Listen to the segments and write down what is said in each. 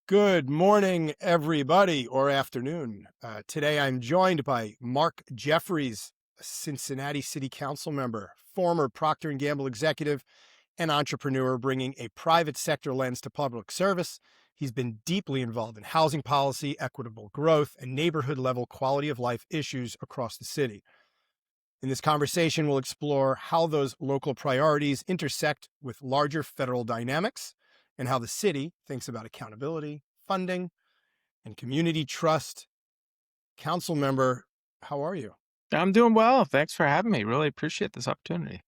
Good morning, everybody, or afternoon. Today I'm joined by Mark Jeffries, a Cincinnati City Council member, former Procter Gamble executive, and entrepreneur bringing a private sector lens to public service. He's been deeply involved in housing policy, equitable growth, and neighborhood level quality of life issues across the city. In this conversation, we'll explore how those local priorities intersect with larger federal dynamics and how the city thinks about accountability, funding, and community trust. Council member, how are you? I'm doing well. Thanks for having me. Really appreciate this opportunity.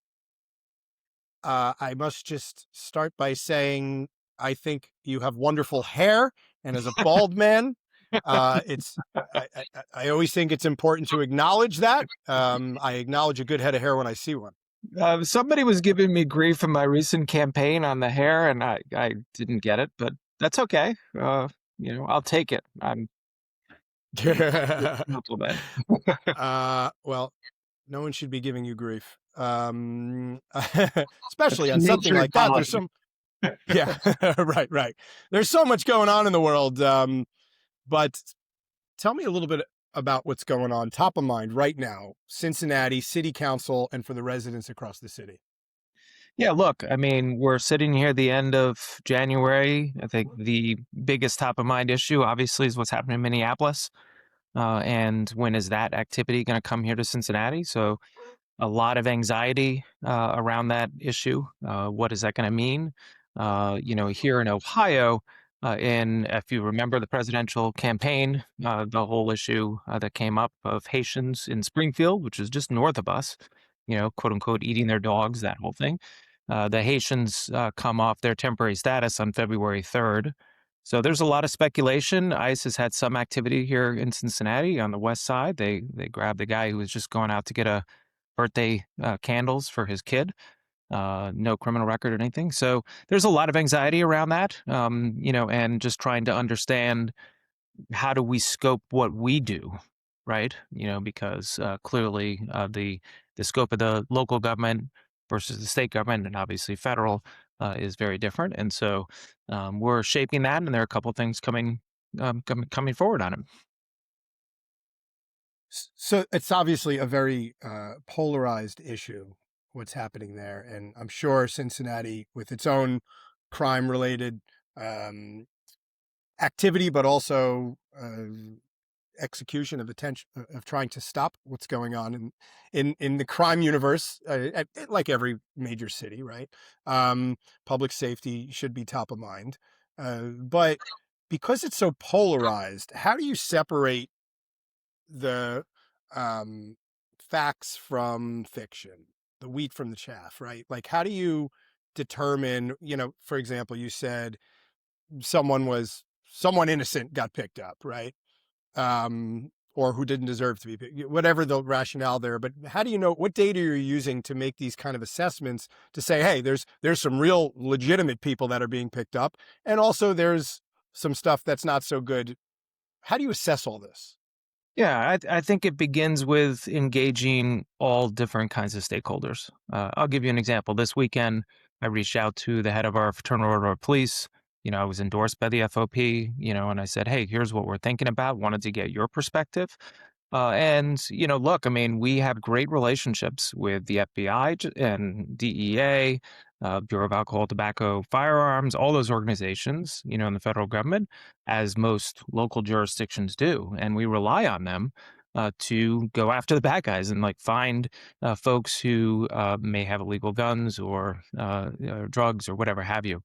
I must just start by saying I think you have wonderful hair, and as a bald man, it's I always think it's important to acknowledge that. I acknowledge a good head of hair when I see one. Somebody was giving me grief in my recent campaign on the hair, and I didn't get it, but that's okay. I'll take it. I'm compliment. Well, no one should be giving you grief, especially on something Nature's like that. There's policy. some, yeah, right, right. There's so much going on in the world, but tell me a little bit about what's going on, top of mind right now, Cincinnati City Council, and for the residents across the city. Yeah, look, I mean, we're sitting here at the end of January. I think the biggest top of mind issue, obviously, is what's happening in Minneapolis. And when is that activity going to come here to Cincinnati? So a lot of anxiety around that issue. What is that going to mean? Here in Ohio, if you remember the presidential campaign, the whole issue that came up of Haitians in Springfield, which is just north of us, quote unquote, eating their dogs, that whole thing. The Haitians come off their temporary status on February 3rd. So there's a lot of speculation. ICE has had some activity here in Cincinnati on the west side. They grabbed the guy who was just going out to get a birthday candles for his kid. No criminal record or anything. So there's a lot of anxiety around that, and just trying to understand how do we scope what we do, right? Because clearly the scope of the local government versus the state government and obviously federal is very different. And so we're shaping that, and there are a couple of things coming forward on it. So it's obviously a very polarized issue, what's happening there. And I'm sure Cincinnati, with its own crime related activity, but also execution of attention of trying to stop what's going on in the crime universe, like every major city, right? Public safety should be top of mind. But because it's so polarized, how do you separate the facts from fiction, the wheat from the chaff, right? Like, how do you determine, for example, you said someone innocent got picked up, right? Or who didn't deserve to be picked, whatever the rationale there. But how do you know what data you're using to make these kind of assessments to say, hey, there's some real legitimate people that are being picked up, and also there's some stuff that's not so good. How do you assess all this? Yeah, I think it begins with engaging all different kinds of stakeholders. I'll give you an example. This weekend, I reached out to the head of our Fraternal Order of Police. I was endorsed by the FOP, and I said, hey, here's what we're thinking about. Wanted to get your perspective. Look, I mean, we have great relationships with the FBI and DEA, Bureau of Alcohol, Tobacco, Firearms, all those organizations, in the federal government, as most local jurisdictions do. And we rely on them to go after the bad guys and find folks who may have illegal guns or drugs or whatever have you.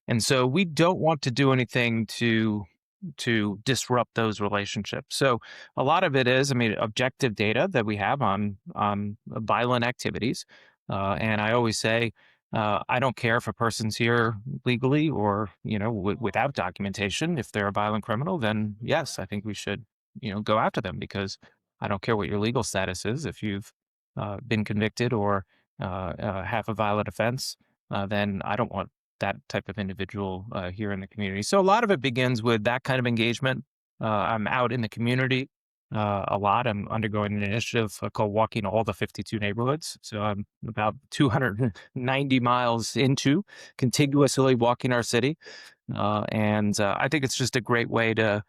And so we don't want to do anything to disrupt those relationships. So a lot of it is, I mean, objective data that we have on violent activities. And I always say, I don't care if a person's here legally or without documentation. If they're a violent criminal, then yes, I think we should go after them, because I don't care what your legal status is. If you've been convicted or have a violent offense, then I don't want that type of individual here in the community. So a lot of it begins with that kind of engagement. I'm out in the community a lot. I'm undergoing an initiative called Walking All the 52 Neighborhoods. So I'm about 290 miles into contiguously walking our city. And I think it's just a great way to,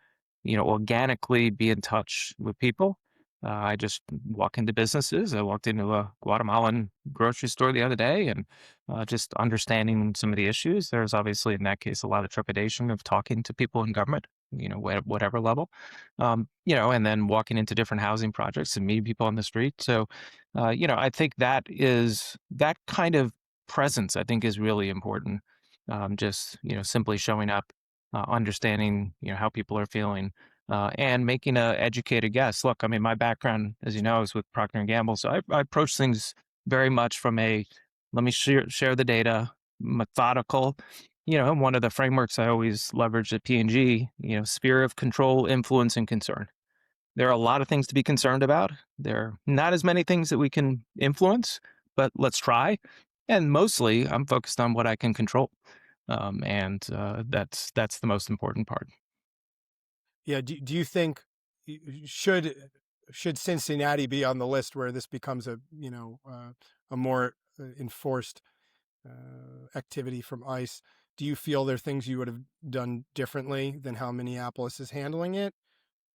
organically be in touch with people. I just walk into businesses. I walked into a Guatemalan grocery store the other day, and just understanding some of the issues. There's obviously, in that case, a lot of trepidation of talking to people in government, whatever level, and then walking into different housing projects and meeting people on the street. So, I think that kind of presence, I think, is really important. Just, simply showing up, understanding, how people are feeling, and making a educated guess. Look, I mean, my background, as you know, is with Procter& Gamble, so I approach things very much from a, let me share the data, methodical, and one of the frameworks I always leverage at P&G, sphere of control, influence, and concern. There are a lot of things to be concerned about. There are not as many things that we can influence, but let's try. And mostly, I'm focused on what I can control, and that's the most important part. Yeah. Do you think should Cincinnati be on the list where this becomes a more enforced activity from ICE? Do you feel there are things you would have done differently than how Minneapolis is handling it?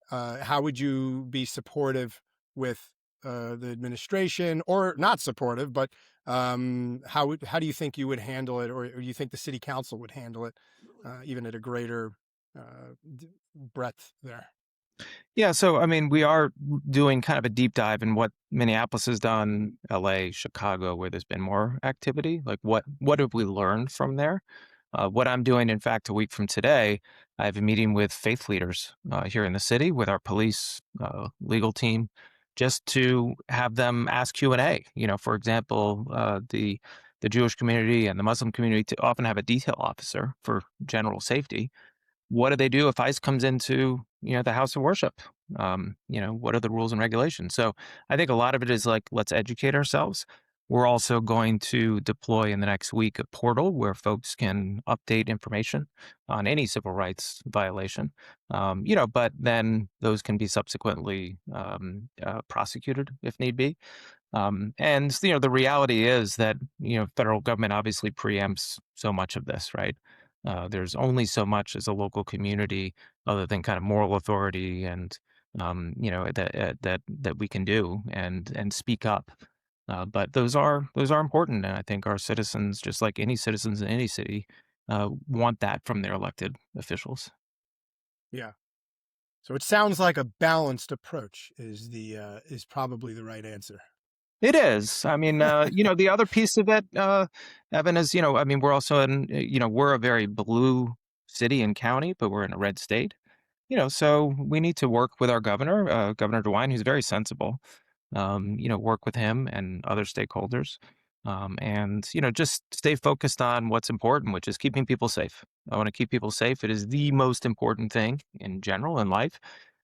How would you be supportive with the administration, or not supportive, but how do you think you would handle it, or you think the city council would handle it, even at a greater breadth there? Yeah, so I mean, we are doing kind of a deep dive in what Minneapolis has done, LA, Chicago, where there's been more activity. Like, what have we learned from there? What I'm doing, in fact, a week from today, I have a meeting with faith leaders here in the city with our police legal team, just to have them ask Q&A. For example, the Jewish community and the Muslim community to often have a detail officer for general safety. What do they do if ICE comes into, the house of worship? What are the rules and regulations? So I think a lot of it is like, let's educate ourselves. We're also going to deploy in the next week a portal where folks can update information on any civil rights violation. But then those can be subsequently prosecuted if need be. And the reality is that federal government obviously preempts so much of this, right? There's only so much as a local community, other than kind of moral authority and that we can do and speak up. But those are important, and I think our citizens, just like any citizens in any city, want that from their elected officials. Yeah. So it sounds like a balanced approach is probably the right answer. It is. I mean, the other piece of it, Evan, is, I mean, we're also we're a very blue city and county, but we're in a red state. So we need to work with our governor, Governor DeWine, who's very sensible. Work with him and other stakeholders, and just stay focused on what's important, which is keeping people safe. I want to keep people safe. It is the most important thing in general in life.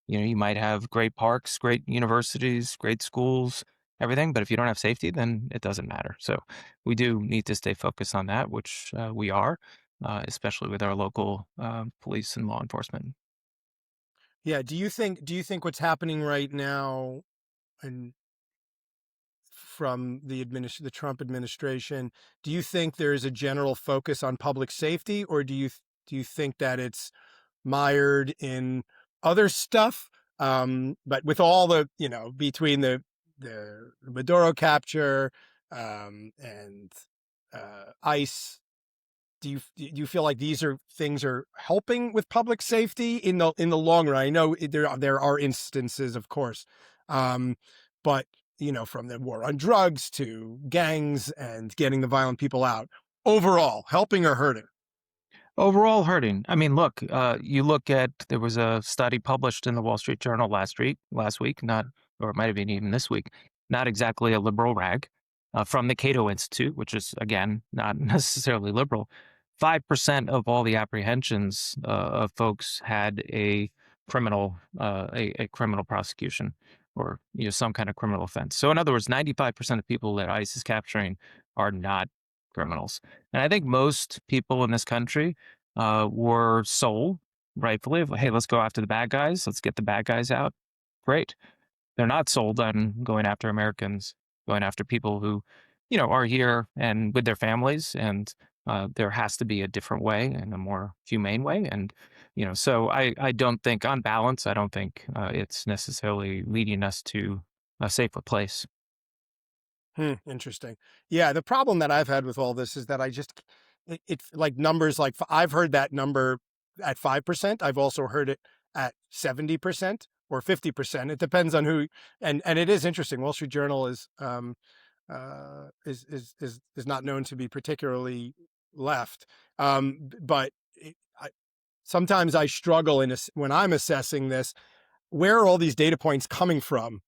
You might have great parks, great universities, great schools, everything, but if you don't have safety, then it doesn't matter. So we do need to stay focused on that, which we are, especially with our local police and law enforcement. Yeah. Do you think what's happening right now, and from the Trump administration, do you think there is a general focus on public safety, or do you think that it's mired in other stuff? But with all the, between the Maduro capture, and ICE, do you feel like these are things are helping with public safety in the long run? I know there are instances, of course, um, but from the war on drugs to gangs and getting the violent people out, overall, helping or hurting? Overall hurting. I mean, look, you look at, there was a study published in the Wall Street Journal last week, not, or it might have been even this week, not exactly a liberal rag, from the Cato Institute, which is, again, not necessarily liberal. 5% of all the apprehensions of folks had a criminal prosecution, or some kind of criminal offense. So in other words, 95% of people that ICE is capturing are not criminals. And I think most people in this country were sold, rightfully, of, hey, let's go after the bad guys. Let's get the bad guys out. Great. They're not sold on going after Americans, going after people who, are here and with their families and There has to be a different way and a more humane way. And, so I don't think, on balance, I don't think it's necessarily leading us to a safer place. Interesting. Yeah, the problem that I've had with all this is that it's like numbers like I've heard that number at 5%. I've also heard it at 70% or 50%. It depends on who, and it is interesting. Wall Street Journal is not known to be particularly left, but sometimes I struggle when I'm assessing this. Where are all these data points coming from,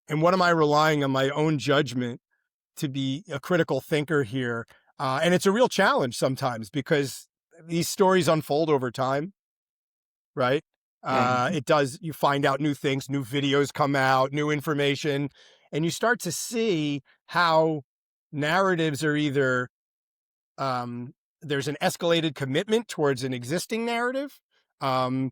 and what am I relying on my own judgment to be a critical thinker here? And it's a real challenge sometimes because these stories unfold over time, right? Mhm. It does. You find out new things, new videos come out, new information, and you start to see how narratives are either there's an escalated commitment towards an existing narrative. Um,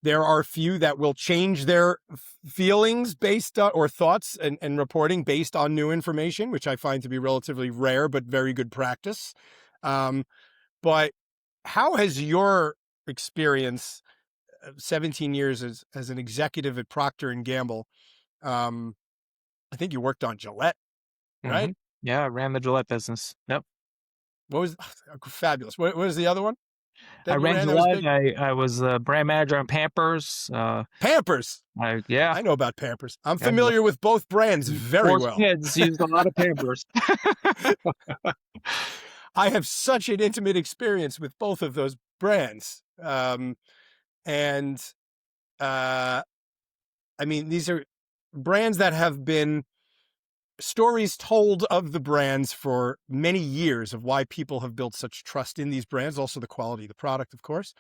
there are a few that will change their feelings based on, or thoughts and reporting based on new information, which I find to be relatively rare, but very good practice. Um, but how has your experience, 17 years as an executive at Procter and Gamble, um, I think you worked on Gillette, right? Yeah, I ran the Gillette business. Yep. What was fabulous? What was the other one I that you ran ran that was Gillette. big? I was the brand manager on Pampers. Pampers. Yeah, I know about Pampers. I'm and familiar with both brands very forced well. kids used a lot of Pampers. I have such an intimate experience with both of those brands. And I mean, these are brands that have been stories told of the brands for many years of why people have built such trust in these brands, also the quality of the product, of course.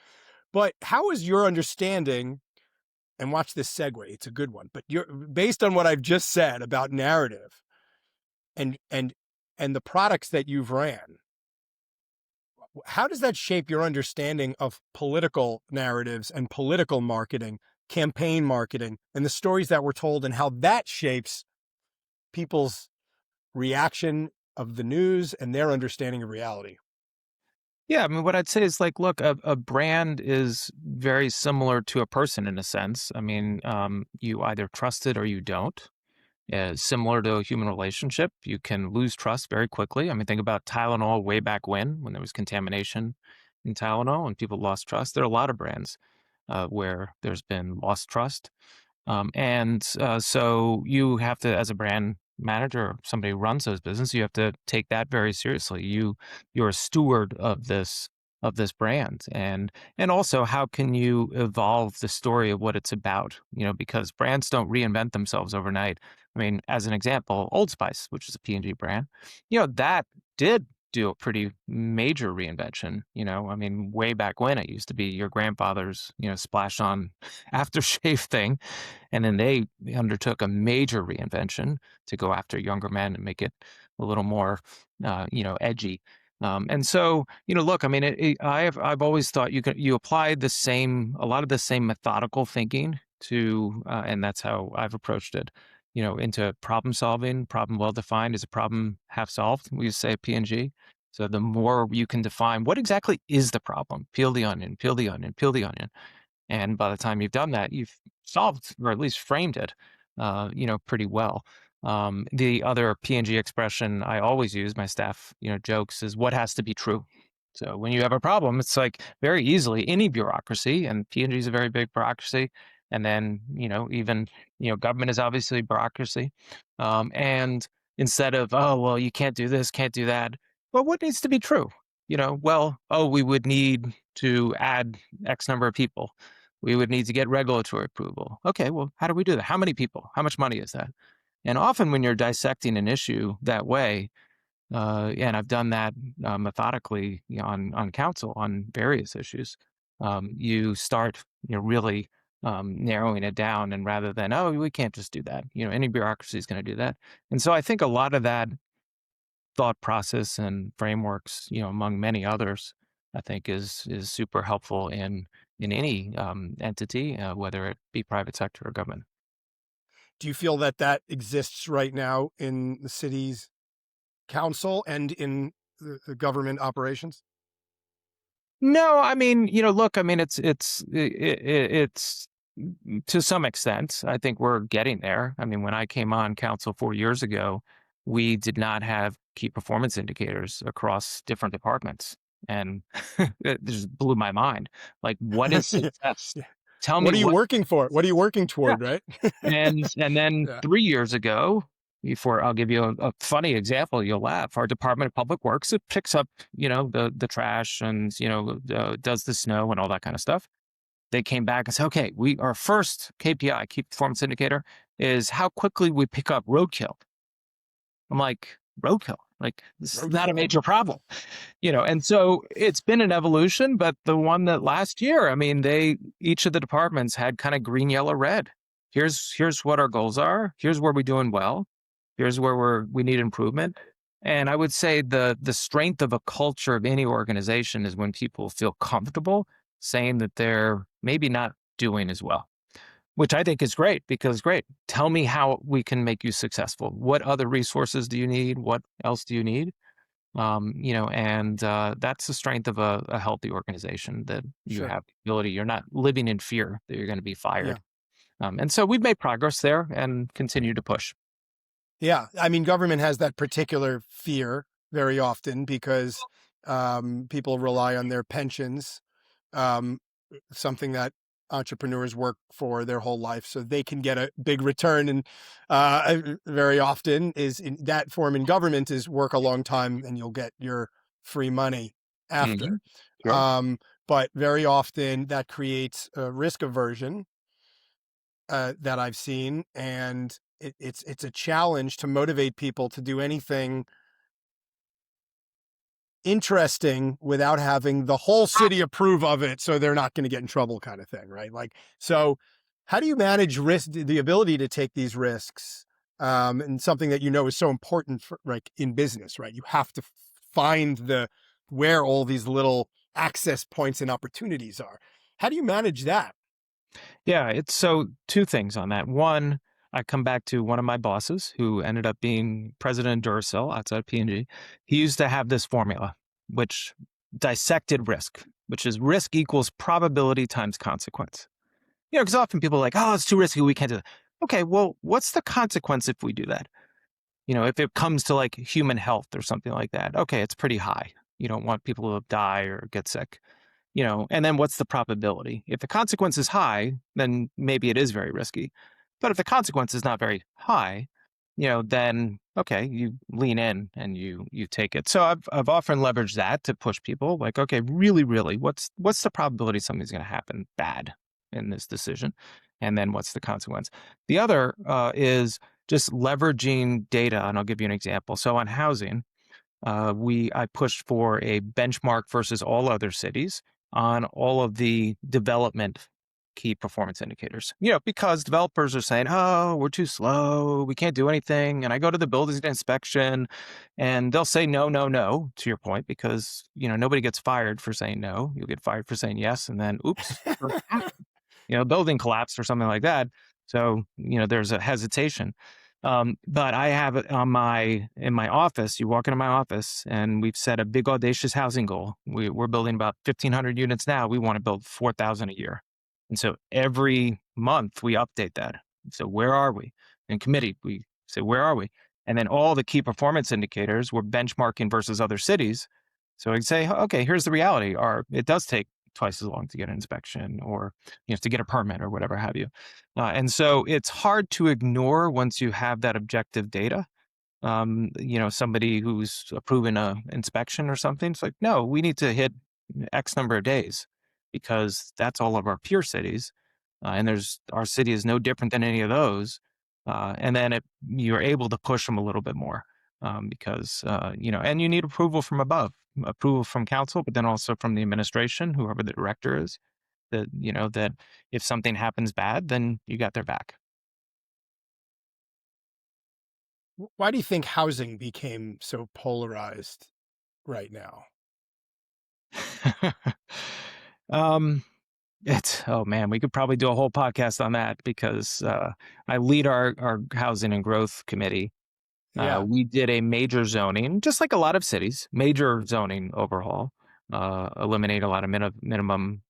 But how is your understanding? And watch this segue, it's a good one. But you're based on what I've just said about narrative and the products that you've ran, how does that shape your understanding of political narratives and political marketing, campaign marketing, and the stories that were told, and how that shapes people's reaction of the news and their understanding of reality? Yeah, I mean, what I'd say is like, look, a brand is very similar to a person in a sense. I mean, you either trust it or you don't. Similar to a human relationship, you can lose trust very quickly. I mean, think about Tylenol way back when there was contamination in Tylenol and people lost trust. There are a lot of brands where there's been lost trust. So you have to, as a brand manager or somebody who runs those business, you have to take that very seriously. You're a steward of this brand, and also how can you evolve the story of what it's about? Because brands don't reinvent themselves overnight. I mean, as an example, Old Spice, which is a P&G brand, that did do a pretty major reinvention. I mean, way back when it used to be your grandfather's, splash on aftershave thing. And then they undertook a major reinvention to go after younger men and make it a little more, edgy. And so, look, I mean, I've always thought you apply a lot of the same methodical thinking to, and that's how I've approached it, into problem solving. Problem well defined is a problem half solved. We used to say at P&G. So the more you can define what exactly is the problem, peel the onion, peel the onion, peel the onion. And by the time you've done that, you've solved or at least framed it, pretty well. The other P&G expression I always use, my staff, jokes, is what has to be true. So when you have a problem, it's like very easily any bureaucracy, and P&G is a very big bureaucracy. And then, even, government is obviously bureaucracy. And instead of, oh, well, you can't do this, can't do that. Well, what needs to be true? We would need to add X number of people. We would need to get regulatory approval. Okay, well, how do we do that? How many people? How much money is that? And often when you're dissecting an issue that way, and I've done that methodically on council on various issues, you start really narrowing it down. And rather than, oh, we can't just do that. Any bureaucracy is going to do that. And so I think a lot of that thought process and frameworks, among many others, I think is super helpful in any entity, whether it be private sector or government. Do you feel that that exists right now in the city's council and in the government operations? No, I mean, look, I mean, it's to some extent, I think we're getting there. I mean, when I came on council 4 years ago, we did not have key performance indicators across different departments, and it just blew my mind. Like, what is Yeah. success? Yeah. Tell me What are you what. working for? What are you working Yeah. toward, right? And then Yeah. 3 years ago, before I'll give you a funny example, you'll laugh. Our Department of Public Works, it picks up, the trash and, does the snow and all that kind of stuff. They came back and said, okay, our first KPI, key performance indicator, is how quickly we pick up roadkill. I'm like, roadkill? Like, this is not a Roadkill. major problem. And so it's been an evolution, but the one that last year, I mean, each of the departments had kind of green, yellow, red. Here's what our goals are. Here's where we're doing well. Here's where we need improvement. And I would say the strength of a culture of any organization is when people feel comfortable saying that they're maybe not doing as well, which I think is great because great. Tell me how we can make you successful. What other resources do you need? What else do you need? And that's the strength of a healthy organization, that you Sure. have the ability. You're not living in fear that you're going to be Yeah. fired. And so we've made progress there and continue to push. Yeah. I mean, government has that particular fear very often because people rely on their pensions, um, something that entrepreneurs work for their whole life, so they can get a big return. And very often is in that form in government is work a long time and you'll get your free money Hmm. after. Sure. Um, but very often that creates a risk aversion that I've seen, and it's a challenge to motivate people to do anything interesting without having the whole city approve of it, so they're not going to get in trouble, kind of thing, right? Like, so how do you manage risk, the ability to take these risks, and something that is so important for, like, in business, right? You have to find the where all these little access points and opportunities are. How do you manage that? Yeah, it's so two things on that. One, I come back to one of my bosses who ended up being president of Duracell outside P&G. He used to have this formula, which dissected risk, which is risk equals probability times consequence. Because often people are like, oh, it's too risky. We can't do that. Okay, well, what's the consequence if we do that? If it comes to like human health or something like that, okay, it's pretty high. You don't want people to die or get sick, and then what's the probability? If the consequence is high, then maybe it is very risky. But if the consequence is not very high, then okay, you lean in and you take it. So I've often leveraged that to push people like, okay, really, really, what's the probability something's going to happen bad in this decision? And then what's the consequence? The other is just leveraging data. And I'll give you an example. So on housing, I pushed for a benchmark versus all other cities on all of the development key performance indicators. Because developers are saying, "Oh, we're too slow. We can't do anything." And I go to the building inspection, and they'll say no, no, no. To your point, because nobody gets fired for saying no. You'll get fired for saying yes, and then oops, something happened. Building collapsed or something like that. So there's a hesitation. But I have it in my office. You walk into my office, and we've set a big audacious housing goal. We're building about 1,500 units now. We want to build 4,000 a year, and so every month we update that. So where are we? In committee, we say where are we, and then all the key performance indicators we're benchmarking versus other cities. So I say, okay, here's the reality: it does take twice as long to get an inspection, or to get a permit, or whatever have you. And so it's hard to ignore once you have that objective data. Somebody who's approving a inspection or something, it's like, no, we need to hit X number of days because that's all of our peer cities. And our city is no different than any of those. And then you're able to push them a little bit more because, and you need approval from above, approval from council, but then also from the administration, whoever the director is, that if something happens bad, then you got their back. Why do you think housing became so polarized right now? um, oh man, we could probably do a whole podcast on that because I lead our housing and growth committee. Yeah. We did a major zoning, just like a lot of cities, major zoning overhaul. eliminate a lot of minimum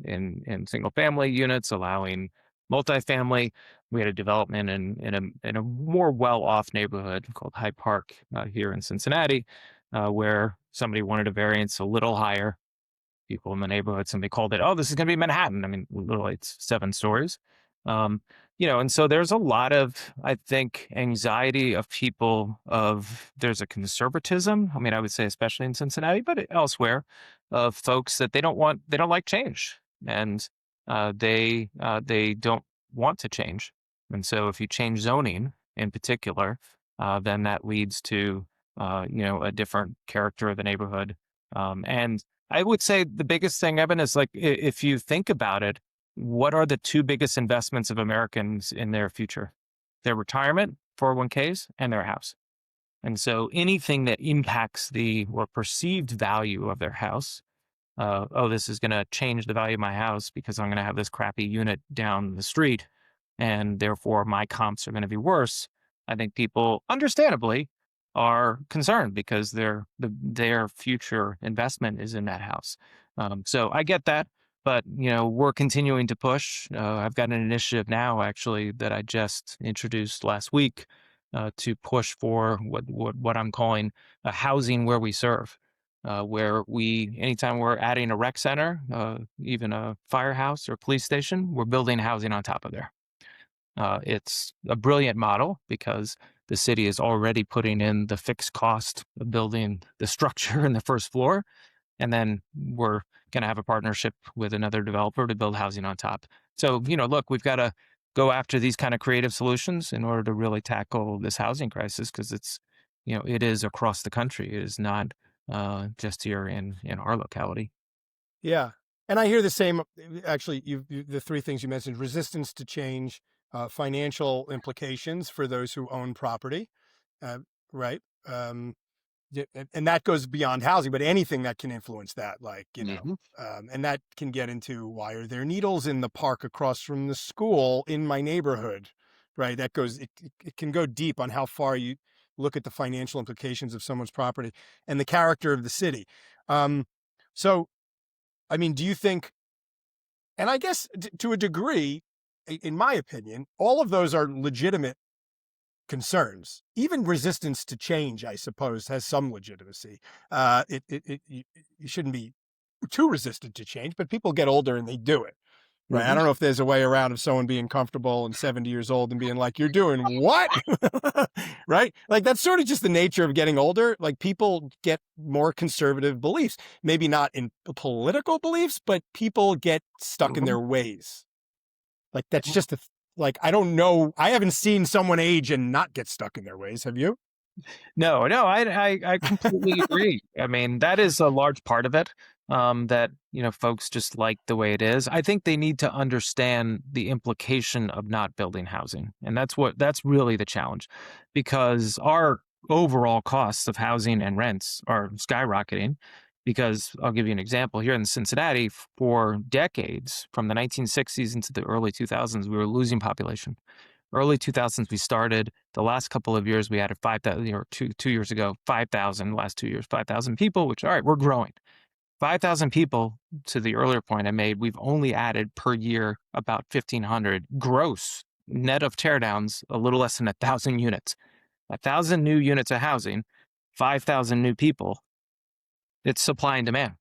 in single family units, allowing multifamily. We had a development in a more well off neighborhood called Hyde Park here in Cincinnati, where somebody wanted a variance a little higher. People in the neighborhood, somebody called it, oh, this is going to be Manhattan. I mean, literally, it's 7 stories. Um, and so there's a lot of, I think, anxiety of people of there's a conservatism. I mean, I would say especially in Cincinnati, but elsewhere, of folks that they don't like change, and they don't want to change. And so if you change zoning in particular, then that leads to a different character of the neighborhood. And I would say the biggest thing, Evan, is like if you think about it, what are the two biggest investments of Americans in their future? Their retirement, 401ks, and their house. And so anything that impacts the or perceived value of their house, oh, this is going to change the value of my house because I'm going to have this crappy unit down the street, and therefore my comps are going to be worse. I think people, understandably, are concerned because their future investment is in that house. So I get that, but we're continuing to push. I've got an initiative now, actually, that I just introduced last week to push for what I'm calling a housing where we serve. Where anytime we're adding a rec center, even a firehouse or police station, we're building housing on top of there. It's a brilliant model because the city is already putting in the fixed cost of building the structure in the first floor. And then we're going to have a partnership with another developer to build housing on top. So, look, we've got to go after these kind of creative solutions in order to really tackle this housing crisis, because it is across the country. It is not just here in our locality. Yeah. And I hear the same, actually, the three things you mentioned: resistance to change, financial implications for those who own property, right? And that goes beyond housing, but anything that can influence that, like, Mhm. and that can get into, why are there needles in the park across from the school in my neighborhood, right? That goes, it can go deep on how far you look at the financial implications of someone's property and the character of the city. So, I mean, do you think, and I guess to a degree, in my opinion, all of those are legitimate concerns. Even resistance to change, I suppose, has some legitimacy. You shouldn't be too resistant to change, but people get older and they do it. Right. I Mhm. don't know if there's a way around of someone being comfortable and 70 years old and being like, you're doing what? Right. Like, that's sort of just the nature of getting older. Like, people get more conservative beliefs, maybe not in political beliefs, but people get stuck in Mhm. their ways. Like, that's just like, I don't know. I haven't seen someone age and not get stuck in their ways. Have you? No, no, I completely agree. I mean, that is a large part of it, that, folks just like the way it is. I think they need to understand the implication of not building housing, and that's really the challenge, because our overall costs of housing and rents are skyrocketing. Because I'll give you an example. Here in Cincinnati, for decades, from the 1960s into the early 2000s, we were losing population. Early 2000s, we started. The last couple of years, we added 5,000, or 2 years ago, 5,000. Last 2 years, 5,000 people, which, all right, we're growing. 5,000 people, to the earlier point I made, we've only added per year about 1,500 gross, net of teardowns, a little less than 1,000 units. 1,000 new units of housing, 5,000 new people. It's supply and demand.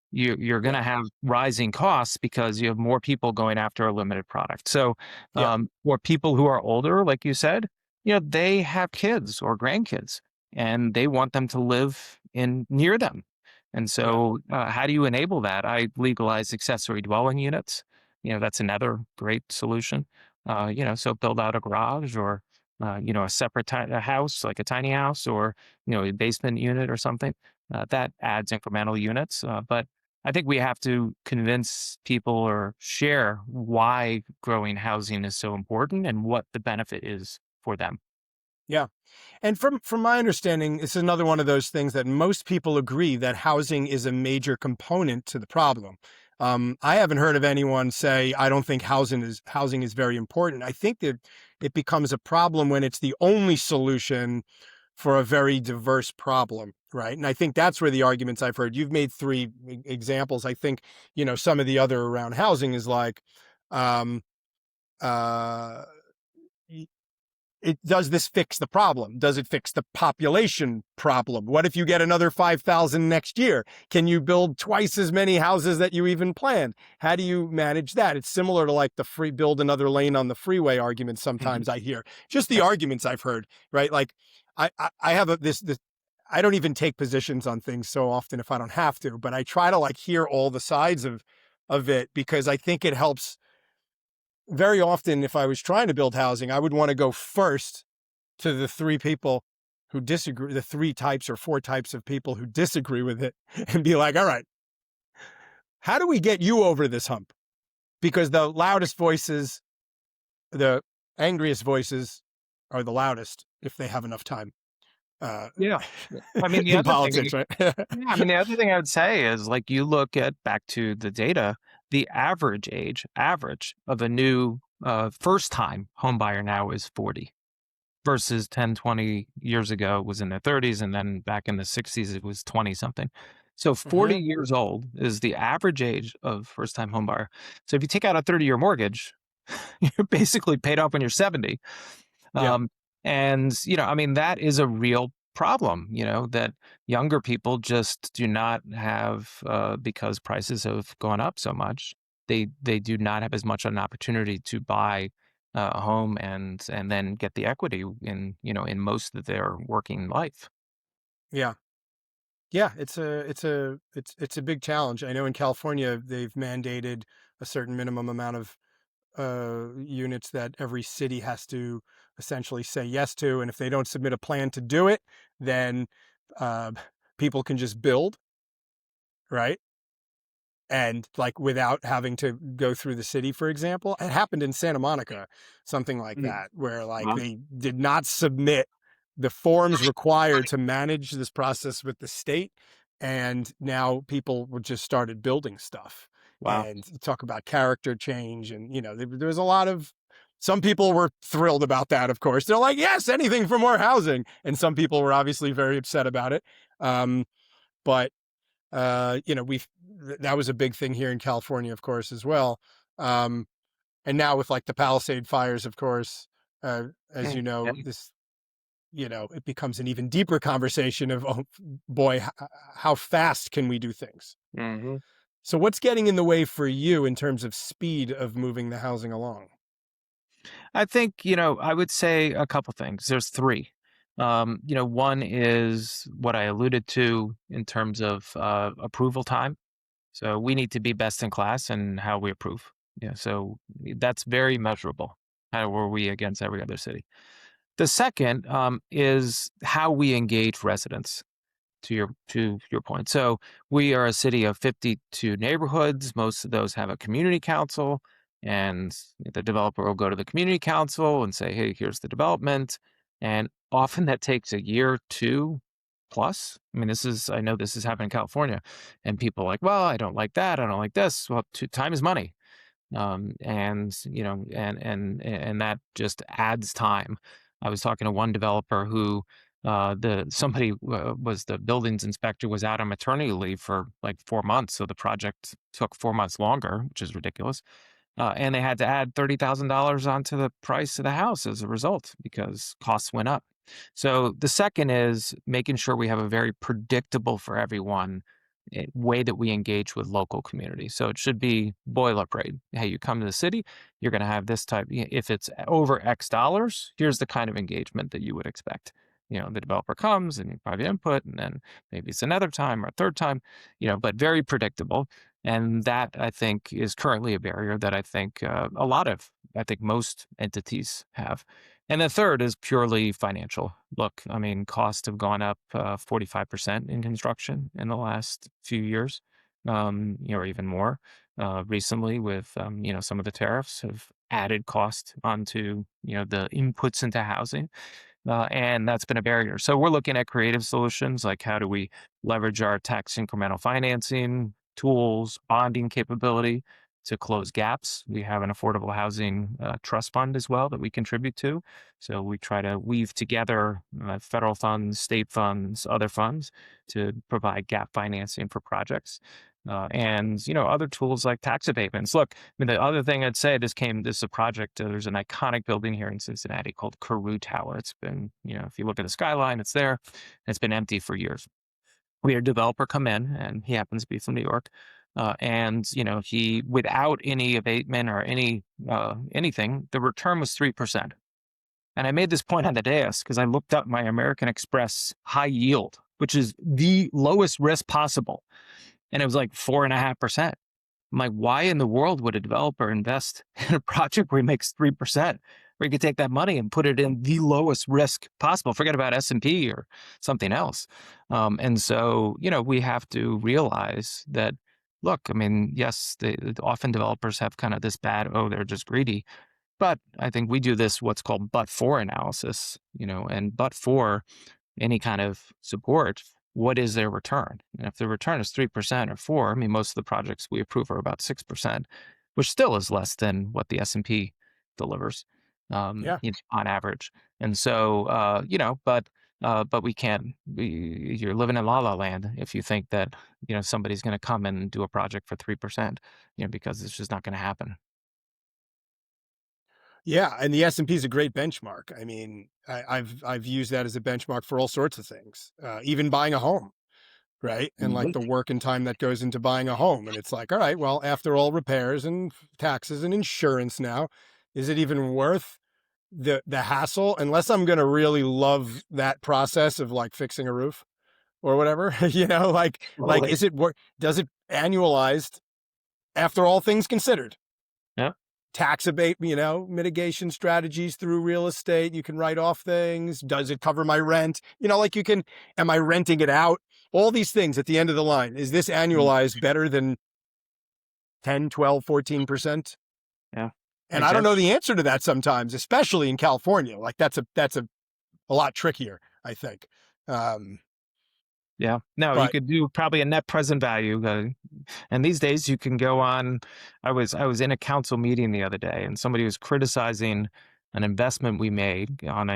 You're going Yeah. to have rising costs because you have more people going after a limited product. So, Yeah. for people who are older, like you said, they have kids or grandkids, and they want them to live in near them. And Yeah. so, how do you enable that? I legalize accessory dwelling units. That's another great solution. So build out a garage, or a separate a house, like a tiny house, or a basement unit or something. That adds incremental units, but I think we have to convince people or share why growing housing is so important and what the benefit is for them. Yeah. And from my understanding, it's another one of those things that most people agree that housing is a major component to the problem. I haven't heard of anyone say, I don't think housing is very important. I think that it becomes a problem when it's the only solution for a very diverse problem. right? And I think that's where the arguments I've heard. You've made three examples. I think, some of the other around housing is like, um, uh, does this fix the problem? Does it fix the population problem? What if you get another 5,000 next year? Can you build twice as many houses that you even planned? How do you manage that? It's similar to like the free build another lane on the freeway argument. Sometimes I hear just the arguments I've heard, right? Like I have this, I don't even take positions on things so often if I don't have to, but I try to like hear all the sides of it, because I think it helps. Very often, if I was trying to build housing, I would want to go first to the three people who disagree, the three types or four types of people who disagree with it, and be like, all right, how do we get you over this hump? Because the loudest voices, the angriest voices are the loudest if they have enough time. Yeah. I mean, the In other thing, politics, right? yeah, I mean, the other thing I would say is like you look at back to the data, the average age of a new first time home buyer now is 40 versus 10, 20 years ago was in their 30s. And then back in the 60s, it was 20 something. So 40 Mhm. years old is the average age of first time home buyer. So if you take out a 30-year mortgage, you're basically paid off when you're 70. Yeah. And, I mean, that is a real problem, that younger people just do not have, because prices have gone up so much, they do not have as much an opportunity to buy a home and then get the equity in most of their working life. Yeah. Yeah. It's a big challenge. I know in California, they've mandated a certain minimum amount of units that every city has to essentially say yes to. And if they don't submit a plan to do it, then uh, people can just build, right? And like without having to go through the city, for example. It happened in Santa Monica, something like Mm. that, where like Wow. they did not submit the forms required to manage this process with the state. And now people were just started building stuff. Wow. And talk about character change. And, there was a lot of, some people were thrilled about that, of course. They're like, yes, anything for more housing. And some people were obviously very upset about it. But we've that was a big thing here in California, of course, as well. Um, and now with like the Palisade fires, of course, as Mm. you Yeah. know, it becomes an even deeper conversation of, oh boy, how fast can we do things? Mhm. So what's getting in the way for you in terms of speed of moving the housing along? I think, I would say a couple things. There's three. One is what I alluded to in terms of approval time. So we need to be best in class in how we approve. Yeah, so that's very measurable. How were we against every other city? The second is how we engage residents. To your point, so we are a city of 52 neighborhoods. Most of those have a community council, and the developer will go to the community council and say, "Hey, here's the development," and often that takes a year, two plus. I mean, I know this has happened in California, and people are like, "Well, I don't like that. I don't like this." Well, time is money, and and that just adds time. I was talking to one developer who was the buildings inspector was out on maternity leave for like 4 months, so the project took 4 months longer, which is ridiculous. And they had to add $30,000 onto the price of the house as a result because costs went up. So the second is making sure we have a very predictable for everyone way that we engage with local community. So it should be boilerplate. Hey, you come to the city, you're going to have this type. If it's over X dollars, here's the kind of engagement that you would expect. The developer comes and you provide input, and then maybe it's another time or a third time, but very predictable. And that I think is currently a barrier that I think most entities have. And the third is purely financial. Look, I mean, costs have gone up 45% in construction in the last few years, or even more. Recently, with some of the tariffs have added cost onto the inputs into housing, and that's been a barrier. So we're looking at creative solutions like how do we leverage our tax incremental financing tools, bonding capability to close gaps. We have an affordable housing trust fund as well that we contribute to. So we try to weave together federal funds, state funds, other funds to provide gap financing for projects. And other tools like tax abatements. Look, I mean, the other thing I'd say, this is a project. There's an iconic building here in Cincinnati called Carew Tower. It's been, if you look at the skyline, it's there. It's been empty for years. We had a developer come in, and he happens to be from New York. And he, without any abatement or anything, the return was 3%. And I made this point on the dais because I looked up my American Express high yield, which is the lowest risk possible, and it was like 4.5%. I'm like, why in the world would a developer invest in a project where he makes 3%, where he could take that money and put it in the lowest risk possible? Forget about S&P or something else. And so, we have to realize that, look, I mean, yes, often developers have kind of this bad, oh, they're just greedy. But I think we do this, what's called but-for analysis, and but for any kind of support, what is their return? And if the return is 3% or 4%, I mean, most of the projects we approve are about 6%, which still is less than what the S&P delivers, Yeah. On average. And so, but we can't. You're living in la la land if you think that somebody's going to come and do a project for 3%, because it's just not going to happen. Yeah, and the S&P is a great benchmark. I mean, I've used that as a benchmark for all sorts of things, even buying a home, right? And like Mhm. the work and time that goes into buying a home. And it's like, all right, well, after all repairs and taxes and insurance now, is it even worth the hassle? Unless I'm going to really love that process of like fixing a roof or whatever, like Totally. is it worth? Does it annualized after all things considered? Yeah. Tax abate, mitigation strategies through real estate. You can write off things. Does it cover my rent? Am I renting it out? All these things at the end of the line. Is this Mm. annualized better than 10, 12, 14%? Yeah. And I don't know Exactly. the answer to that sometimes, especially in California. Like that's a lot trickier, I think. Um, Yeah. No, you but could do probably a net present value. And these days you can go on. I was in a council meeting the other day, and somebody was criticizing an investment we made on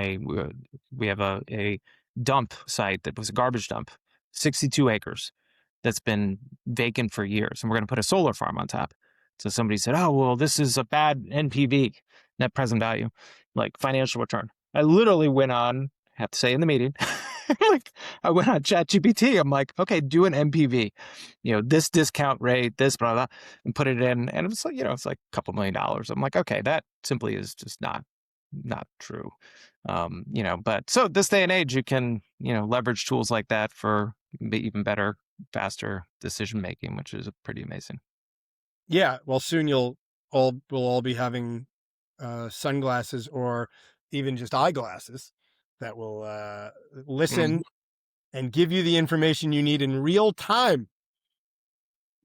we have a dump site that was a garbage dump, 62 acres, that's been vacant for years, and we're going to put a solar farm on top. So somebody said, "Oh, well, this is a bad NPV, net present value, like financial return." I literally went on, have to say in the meeting, like I went on ChatGPT. I'm like, okay, do an NPV, this discount rate, this blah blah, and put it in, and it's like, it's like a couple $1 million. I'm like, okay, that simply is just not true. But so this day and age, you can leverage tools like that for even better, faster decision making, which is pretty amazing. yeah, well, soon we'll all be having sunglasses or even just eyeglasses that will listen Mhm. and give you the information you need in real time.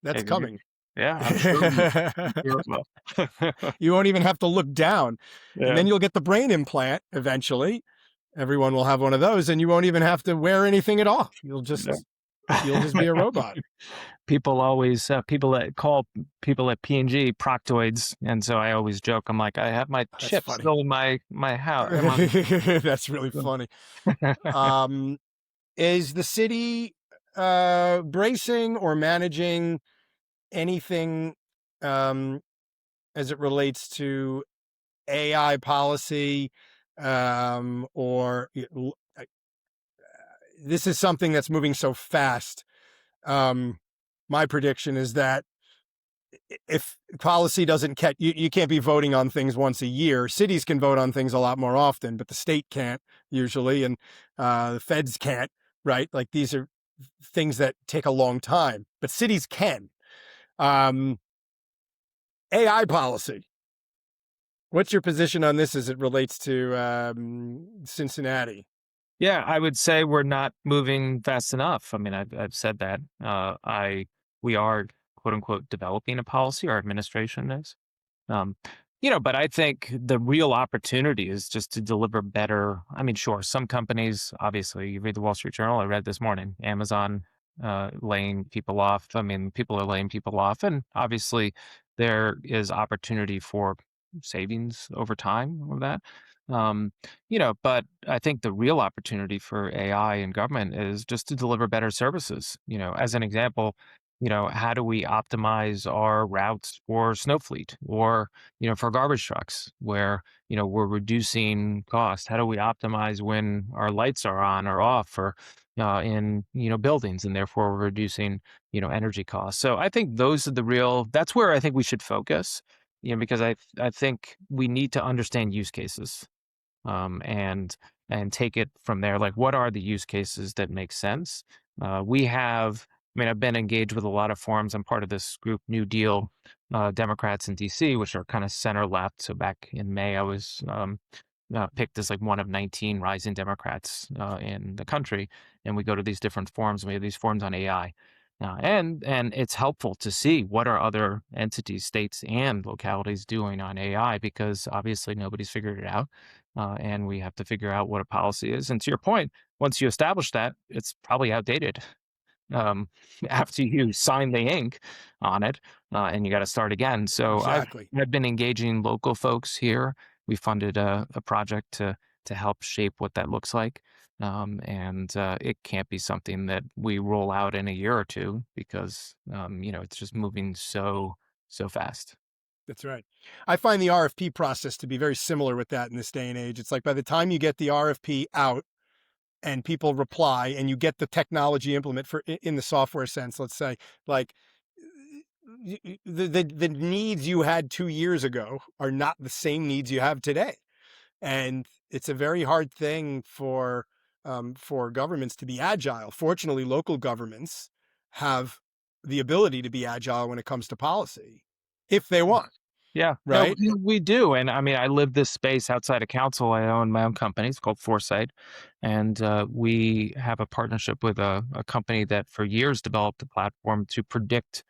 That's coming. Exactly. Yeah, I'm sure. I'm sure it will. You won't even have to look down. And Yeah. then you'll get the brain implant eventually. Everyone will have one of those, and you won't even have to wear anything at all. Yeah. You'll just be a robot. People always people that call people at P&G proctoids, and so I always joke. I'm like, I have my That's chip funny. still in my house. That's really funny. Um, is the city bracing or managing anything um, as it relates to AI policy or this is something that's moving so fast. My prediction is that if policy doesn't catch, you can't be voting on things once a year. Cities can vote on things a lot more often, but the state can't usually, and the feds can't, right? Like these are things that take a long time, but cities can. Um, AI policy. What's your position on this as it relates to Cincinnati? Yeah, I would say we're not moving fast enough. I mean, I've said that. We are, quote unquote, developing a policy. Our administration is. Um, but I think the real opportunity is just to deliver better. I mean, sure, some companies, obviously, you read the Wall Street Journal. I read this morning, Amazon laying people off. I mean, people are laying people off, and obviously, there is opportunity for savings over time of that. Um, but I think the real opportunity for AI in government is just to deliver better services. As an example, how do we optimize our routes for snow fleet or, for garbage trucks where, we're reducing cost? How do we optimize when our lights are on or off or in, buildings, and therefore we're reducing, energy costs? So I think that's where I think we should focus, because I think we need to understand use cases, and take it from there. Like, what are the use cases that make sense? We have, I mean, I've been engaged with a lot of forums. I'm part of this group, New Deal Democrats in DC, which are kind of center left. So back in May, I was picked as like one of 19 rising Democrats in the country, and we go to these different forums. And we have these forums on AI. And it's helpful to see what are other entities, states, and localities doing on AI, because obviously nobody's figured it out, and we have to figure out what a policy is. And to your point, once you establish that, it's probably outdated um, after you sign the ink on it, and you got to start again. So Exactly. I've been engaging local folks here. We funded a project to help shape what that looks like, and it can't be something that we roll out in a year or two, because it's just moving so fast. That's right. I find the RFP process to be very similar with that in this day and age. It's like by the time you get the RFP out and people reply and you get the technology implement for in the software sense, let's say, like the needs you had 2 years ago are not the same needs you have today. And it's a very hard thing for governments to be agile. Fortunately, local governments have the ability to be agile when it comes to policy, if they want, Yeah, no, right? we do. And I mean, I live this space outside of council. I own my own company. It's called Foresight. And we have a partnership with a company that for years developed a platform to predict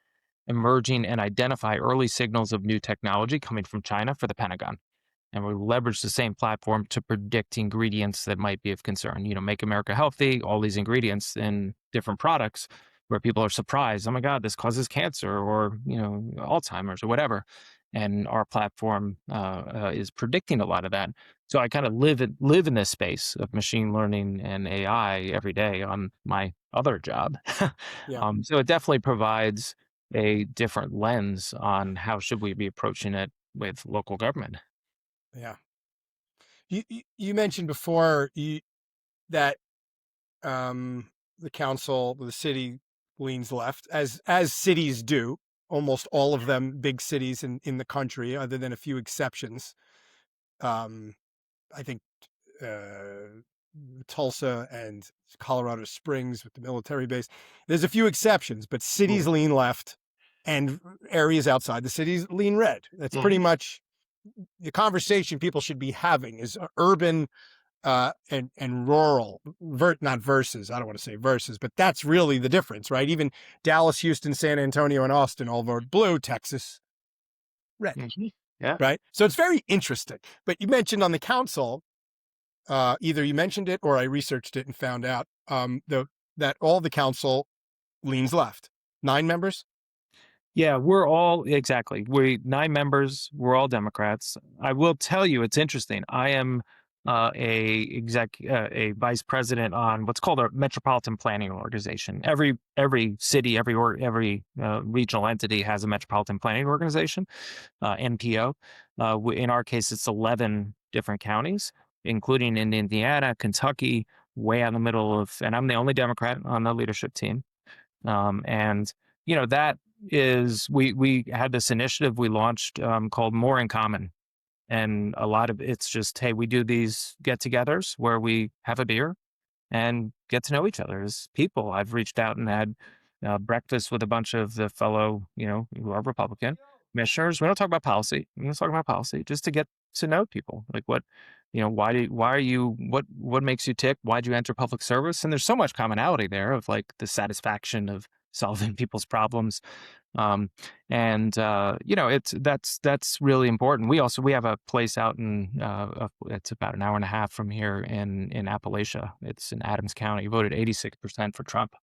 emerging and identify early signals of new technology coming from China for the Pentagon. And we leverage the same platform to predict ingredients that might be of concern. Make America healthy, all these ingredients in different products where people are surprised, oh my God, this causes cancer or, Alzheimer's or whatever. And our platform is predicting a lot of that. So I kind of live in this space of machine learning and AI every day on my other job. Yeah, So it definitely provides a different lens on how should we be approaching it with local government. yeah. You mentioned before that the council, the city leans left, as cities do. Almost all of them, big cities in the country, other than a few exceptions. Um, I think Tulsa and Colorado Springs with the military base. There's a few exceptions, but cities lean left, and areas outside the cities lean red. That's pretty Mhm. much the conversation people should be having is urban and rural, not versus. I don't want to say versus, but that's really the difference, right? Even Dallas, Houston, San Antonio, and Austin all vote blue. Texas, red, Mhm. Yeah. right? So it's very interesting. But you mentioned on the council, either you mentioned it or I researched it and found out that all the council leans left. 9 members. Yeah, we're all exactly. We 9 members, we're all Democrats. I will tell you, it's interesting. I am a vice president on what's called a metropolitan planning organization. Every city, every regional entity has a metropolitan planning organization, NPO. In our case, it's 11 different counties, including in Indiana, Kentucky, way out in the middle of, and I'm the only Democrat on the leadership team. And that is, we had this initiative we launched called More in Common, and a lot of it's just, hey, we do these get-togethers where we have a beer and get to know each other as people. I've reached out and had breakfast with a bunch of the fellow, who are Republican commissioners. We don't talk about policy. We don't talk about policy, just to get to know people. Like, why are you, what makes you tick? Why'd you enter public service? And there's so much commonality there of like the satisfaction of solving people's problems. Um, and that's really important. We have a place out in it's about an hour and a half from here in Appalachia. It's in Adams County. Voted 86% for Trump.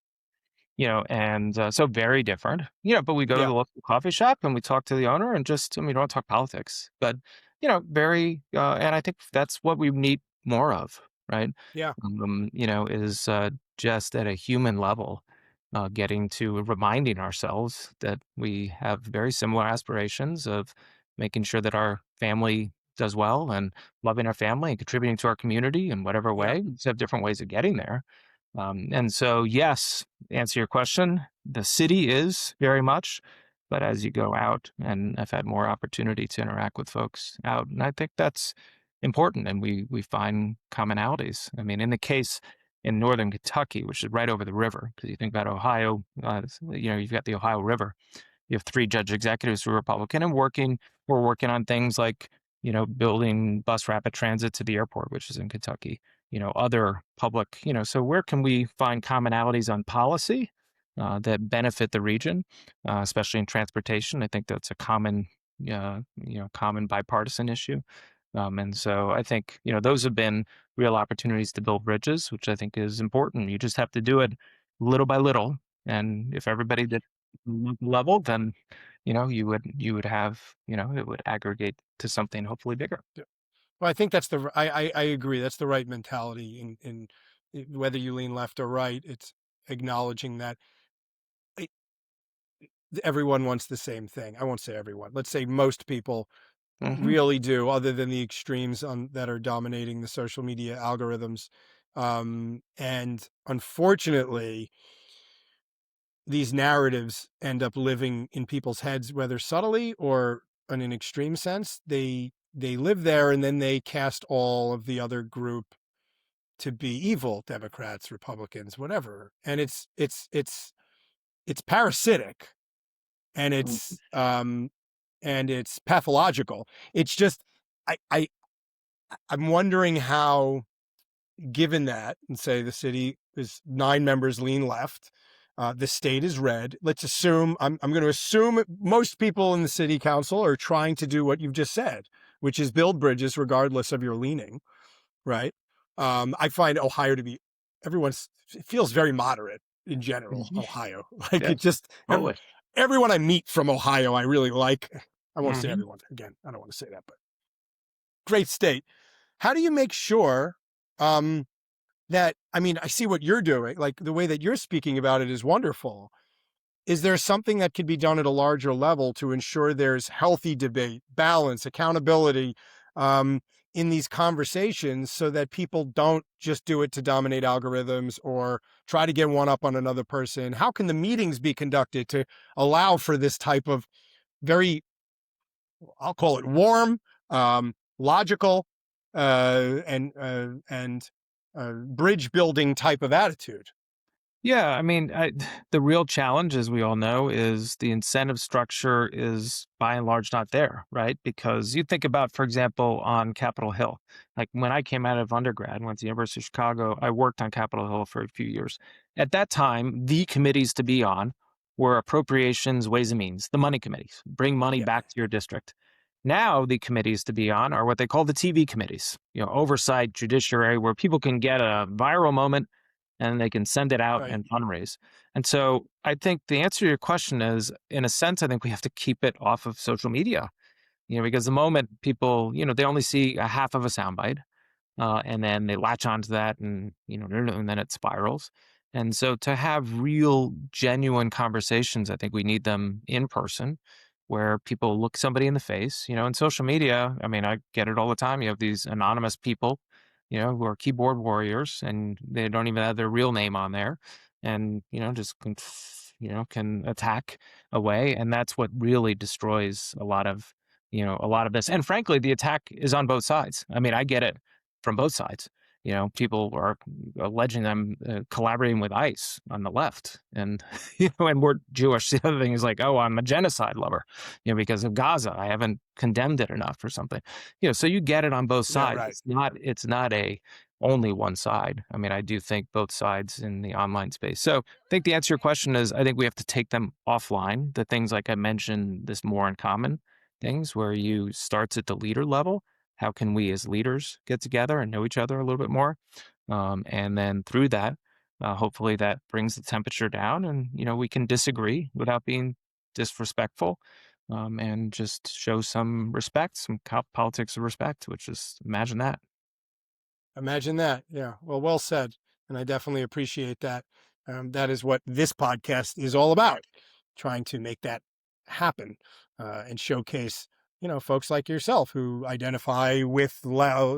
and so very different, but we go to Yeah. the local coffee shop and we talk to the owner and just, we don't talk politics, but, very, and I think that's what we need more of, right? Yeah. Is just at a human level, getting to reminding ourselves that we have very similar aspirations of making sure that our family does well and loving our family and contributing to our community in whatever Yeah. way. We just have different ways of getting there. And so, yes, answer your question, the city is very much, but as you go out, and I've had more opportunity to interact with folks out, and I think that's important, and we find commonalities. I mean, in the case in northern Kentucky, which is right over the river, because you think about Ohio, you've got the Ohio River. You have three judge executives who are Republican and we're working on things like, building bus rapid transit to the airport, which is in Kentucky, other public, so where can we find commonalities on policy that benefit the region, especially in transportation? I think that's a common bipartisan issue. And so I think, those have been real opportunities to build bridges, which I think is important. You just have to do it little by little. And if everybody did level, then, you would have, it would aggregate to something hopefully bigger. Yeah. Well, I think that's I agree. That's the right mentality whether you lean left or right, it's acknowledging that it, everyone wants the same thing. I won't say everyone. Let's say most people Hmm. really do, other than the extremes that are dominating the social media algorithms. And unfortunately, these narratives end up living in people's heads, whether subtly or in an extreme sense. They live there, and then they cast all of the other group to be evil, Democrats, Republicans, whatever. And it's parasitic, and it's pathological. It's just I, I I'm wondering how, given that, and say the city is 9 members lean left, the state is red. Let's assume I'm going to assume most people in the city council are trying to do what you've just said, which is build bridges regardless of your leaning, right? I find Ohio to be it feels very moderate in general. Hmm. Ohio, like it Yes, just totally. everyone I meet from Ohio, I really like. I won't say Hmm. everyone again. I don't want to say that, but great state. How do you make sure um, that, I mean, I see what you're doing, like the way that you're speaking about it is wonderful. Is there something that could be done at a larger level to ensure there's healthy debate, balance, accountability in these conversations, so that people don't just do it to dominate algorithms or try to get one up on another person? How can the meetings be conducted to allow for this type of very, I'll call it warm, logical, and bridge building type of attitude? Yeah, I mean, the real challenge, as we all know, is the incentive structure is by and large not there, right? Because you think about, for example, on Capitol Hill. Like when I came out of undergrad and went to the University of Chicago, I worked on Capitol Hill for a few years. At that time, the committees to be on were appropriations, ways and means, the money committees, bring money Yeah, back to your district. Now, the committees to be on are what they call the TV committees, oversight, judiciary, where people can get a viral moment and they can send it out right. and fundraise. And so I think the answer to your question is, in a sense, I think we have to keep it off of social media, because the moment people, they only see a half of a soundbite, and then they latch onto that, and and then it spirals. And so to have real, genuine conversations, I think we need them in person, where people look somebody in the face. In social media, I mean, I get it all the time. You have these anonymous people, who are keyboard warriors, and they don't even have their real name on there, and just can attack away, and that's what really destroys a lot of this. And frankly, the attack is on both sides. I mean, I get it from both sides. People are alleging I'm collaborating with ICE on the left, and and we're Jewish. The other thing is like, oh, I'm a genocide lover, because of Gaza. I haven't condemned it enough or something. So you get it on both Yeah, sides. right. It's not a only one side. I mean, I do think both sides in the online space. So I think the answer to your question is, I think we have to take them offline. The things like I mentioned, this more in common things where you starts at the leader level. How can we as leaders get together and know each other a little bit more? And then through that, Hopefully that brings the temperature down, and we can disagree without being disrespectful, and just show some respect, some politics of respect. Which is, imagine that. Imagine that. Yeah. Well said. And I definitely appreciate that. That is what this podcast is all about, trying to make that happen and showcase, folks like yourself who identify with,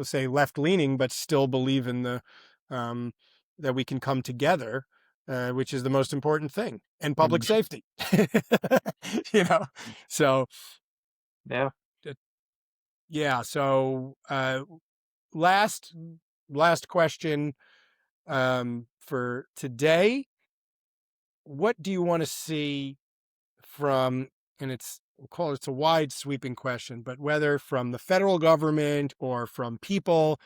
say, left leaning, but still believe in um, that we can come together, which is the most important thing, and public Mhm. safety. you know, so Yeah. uh, yeah. So last last question for today. What do you want to see from, and we'll call it's a wide sweeping question, but whether from the federal government or from people,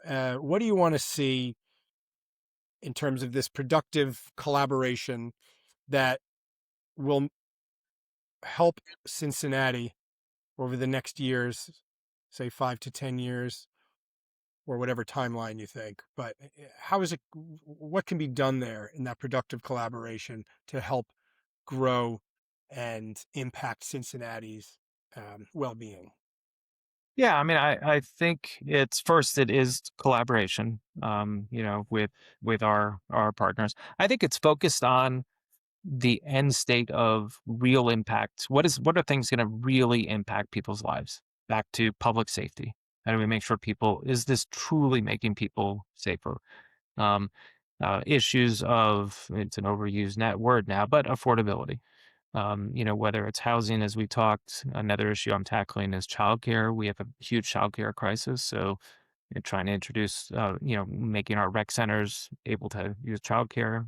what do you want to see in terms of this productive collaboration that will help Cincinnati over the next years, say 5 to 10 years, or whatever timeline you think? But how is it, what can be done there in that productive collaboration to help grow and impact Cincinnati's well-being? Yeah, I mean, I think it is collaboration, with our partners. I think it's focused on the end state of real impact. What are things going to really impact people's lives? Back to public safety. How do we make sure is this truly making people safer? Um, Issues of, it's an overused word now, but affordability. Whether it's housing, as we talked, another issue I'm tackling is childcare. We have a huge childcare crisis. So, trying to introduce, making our rec centers able to use childcare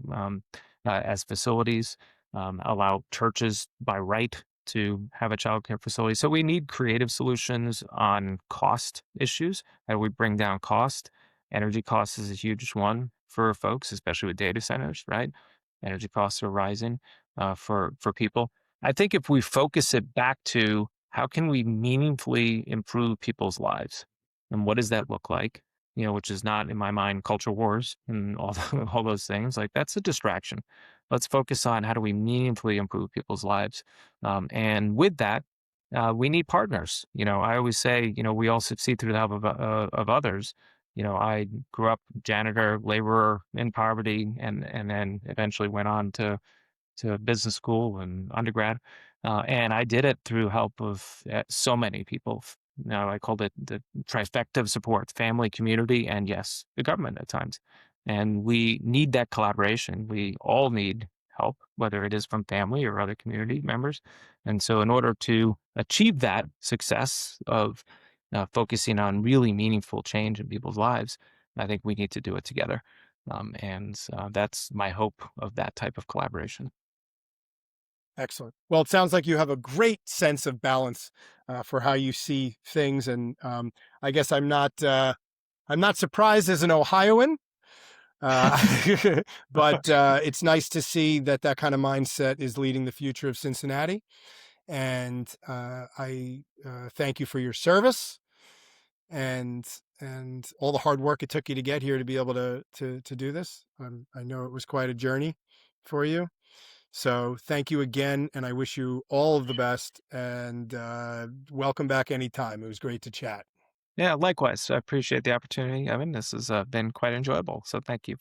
as facilities, allow churches by right to have a childcare facility. So we need creative solutions on cost issues. How do we bring down cost? Energy costs is a huge one for folks, especially with data centers, right? Energy costs are rising for people. I think if we focus it back to how can we meaningfully improve people's lives, and what does that look like? Which is not in my mind culture wars and all all those things. Like, that's a distraction. Let's focus on how do we meaningfully improve people's lives, and with that, we need partners. I always say, we all succeed through the help of others. I grew up janitor, laborer in poverty, and then eventually went on to business school and undergrad. And I did it through help of so many people. I called it the trifecta of support: family, community, and yes, the government at times. And we need that collaboration. We all need help, whether it is from family or other community members. And so, in order to achieve that success of focusing on really meaningful change in people's lives, I think we need to do it together. And that's my hope of that type of collaboration. Excellent. Well, it sounds like you have a great sense of balance for how you see things, and I guess I'm not surprised as an Ohioan, uh, but it's nice to see that that kind of mindset is leading the future of Cincinnati. And I thank you for your service and all the hard work it took you to get here to be able to do this. I know it was quite a journey for you. So thank you again, and I wish you all of the best. And welcome back anytime. It was great to chat. Yeah, likewise. I appreciate the opportunity. I mean, this has been quite enjoyable. So thank you.